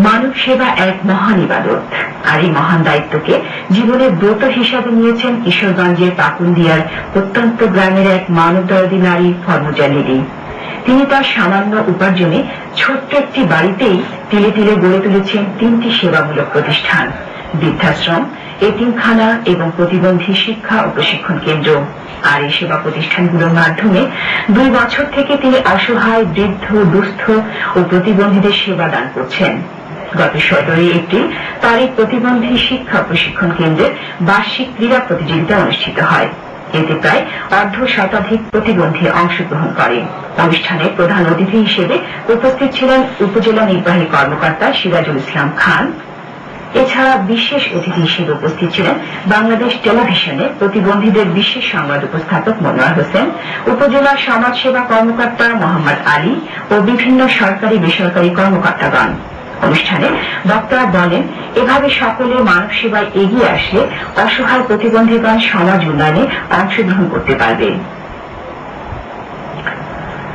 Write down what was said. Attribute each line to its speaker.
Speaker 1: মানব সেবা এক মহান ইবাদত, আর এই মহান দায়িত্বকে জীবনের ব্রত হিসাবে নিয়েছেন কিশোরগঞ্জের পাকুন্দিয়ার প্রত্যন্ত গ্রামের এক মানবদরদী নারী ফরমুজা লিলি। তিনি তার সামান্য উপার্জনে ছোট্ট একটি বাড়িতেই তিলে তিলে গড়ে তুলেছেন 3টি সেবামূলক প্রতিষ্ঠান, বৃদ্ধাশ্রম, এতিমখানা এবং প্রতিবন্ধী শিক্ষা ও প্রশিক্ষণ কেন্দ্র। আর এই সেবা প্রতিষ্ঠানগুলোর মাধ্যমে 2 বছর থেকে তিনি অসহায়, বৃদ্ধ, দুস্থ ও প্রতিবন্ধীদের সেবা দান করছেন। গত 17 এপ্রিল তার এই প্রতিবন্ধী শিক্ষা প্রশিক্ষণ কেন্দ্রের বার্ষিক ক্রীড়া প্রতিযোগিতা অনুষ্ঠিত হয়। এতে প্রায় 1/2 প্রতিবন্ধী অংশগ্রহণ করে। অনুষ্ঠানে প্রধান অতিথি হিসেবে উপস্থিত ছিলেন উপজেলা নির্বাহী কর্মকর্তা সিরাজুল ইসলাম খান। এছাড়া বিশেষ অতিথি হিসেবে উপস্থিত ছিলেন বাংলাদেশ টেলিভিশনের প্রতিবন্ধীদের বিশেষ সংবাদ উপস্থাপক মনোয়ার হোসেন, উপজেলা সমাজ সেবা কর্মকর্তা মোহাম্মদ আলী ও বিভিন্ন সরকারি বেসরকারি কর্মকর্তাগণ। অনুষ্ঠানে বক্তারা বলেন, এভাবে সকলে মানব সেবায় এগিয়ে আসলে অসহায় প্রতিবন্ধীগণ সমাজ উন্নয়নে অংশগ্রহণ করতে পারবে।